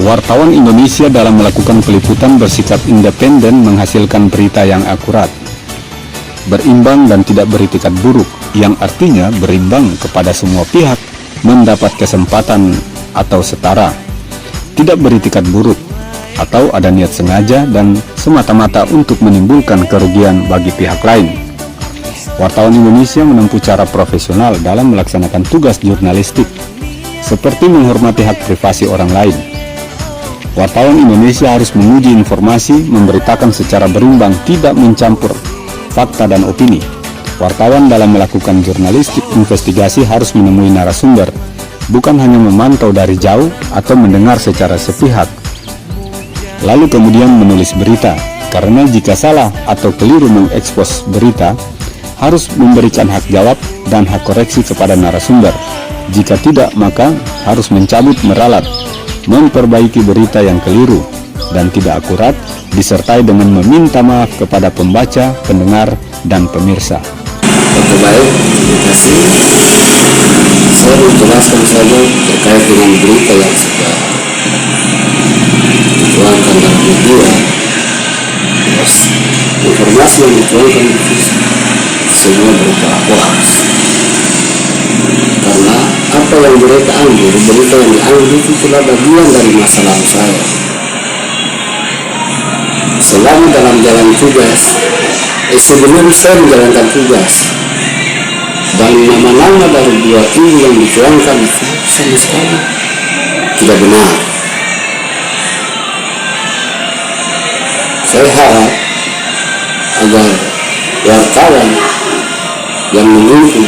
Wartawan Indonesia dalam melakukan peliputan bersikap independen menghasilkan berita yang akurat, berimbang dan tidak beritikat buruk, yang artinya berimbang kepada semua pihak mendapat kesempatan atau setara, tidak beritikat buruk, atau ada niat sengaja dan semata-mata untuk menimbulkan kerugian bagi pihak lain. Wartawan Indonesia menempuh cara profesional dalam melaksanakan tugas jurnalistik, seperti menghormati hak privasi orang lain. Wartawan Indonesia harus menguji informasi, memberitakan secara berimbang, tidak mencampur fakta dan opini. Wartawan dalam melakukan jurnalistik investigasi harus menemui narasumber, bukan hanya memantau dari jauh atau mendengar secara sepihak, lalu kemudian menulis berita. Karena jika salah atau keliru mengekspos berita, harus memberikan hak jawab dan hak koreksi kepada narasumber. Jika tidak, maka harus mencabut, meralat, memperbaiki berita yang keliru dan tidak akurat, disertai dengan meminta maaf kepada pembaca, pendengar, dan pemirsa. Oke, baik, terima kasih. Saya menjelaskan saja terkait dengan berita yang sudah dituangkan dalam media. Informasi yang dituangkan itu semua berupa hoax. Karena apa yang mereka ambil, berita yang diambil itu adalah bagian dari masa lalu saya. Selama dalam jalan tugas, sebelum saya menjalankan tugas, dan nama-nama dari dua ibu yang dituangkan itu sama sekali tidak benar. Saya harap agar wartawan yang menunggu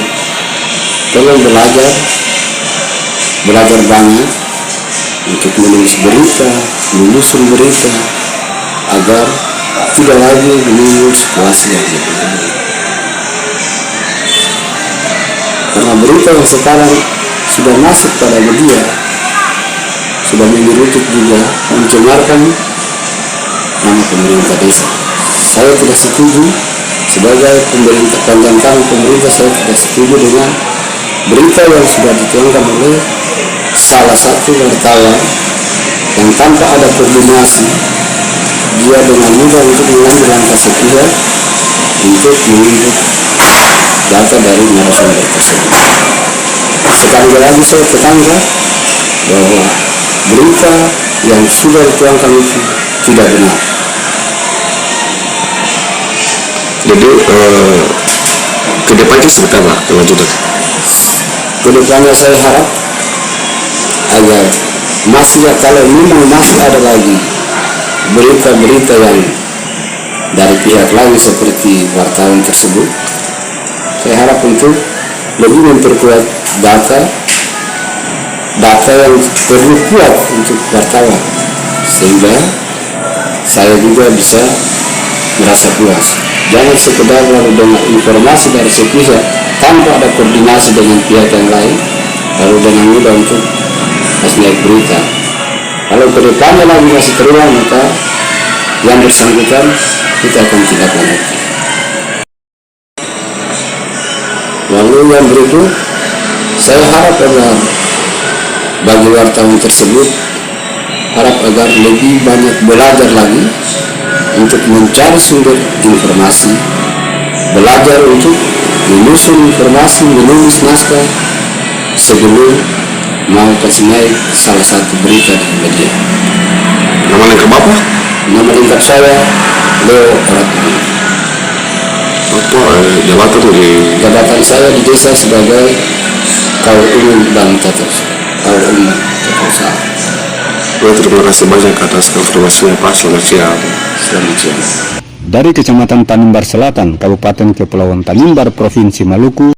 tolong belajar banyak untuk menulis berita, menyusun berita, agar tidak lagi menunggu situasi yang berbeda. Karena berita yang sekarang sudah masuk pada media, sudah menyerutuk juga mencemarkan nama pemerintah desa. Saya tidak setuju. Sebagai pemerintah, tanggapan pemerintah, saya tidak setuju dengan berita yang sudah dituangkan oleh salah satu wartawan yang tanpa ada koordinasi, dia dengan mudah untuk mengambil langkah sepihak untuk menunjuk data dari narasumber tersebut. Sekali lagi saya tekankan bahwa berita yang sudah dituangkan itu tidak benar. Jadi kedepannya seperti apa kelanjutan? Kedepannya saya harap agar kalau memang masih ada lagi berita-berita yang dari pihak lain seperti wartawan tersebut, saya harap untuk lebih memperkuat data yang perlu kuat untuk wartawan, sehingga saya juga bisa merasa puas. Jangan sekedar lalu dengan informasi dari sepihak tanpa ada koordinasi dengan pihak yang lain, lalu dengan mudah untuk naik berita. Kalau kedepannya lagi masih terulang, maka yang bersangkutan kita akan tindak lanjuti. Lalu yang berikut, saya harap agar bagi wartawan tersebut, harap agar lebih banyak belajar lagi untuk mencari sumber informasi, belajar untuk menyusun informasi, menulis naskah sebelum mau kasih naik salah satu berita di media. Nama lengkap apa? Nama lengkap saya Leo Pratama. Apa jabatan di? Jabatan saya di desa sebagai Kaul Umum dan Tata Usaha. Terima kasih banyak atas informasinya Pak. Selamat siang. Selamat siang. Dari Kecamatan Tanimbar Selatan, Kabupaten Kepulauan Tanimbar, Provinsi Maluku.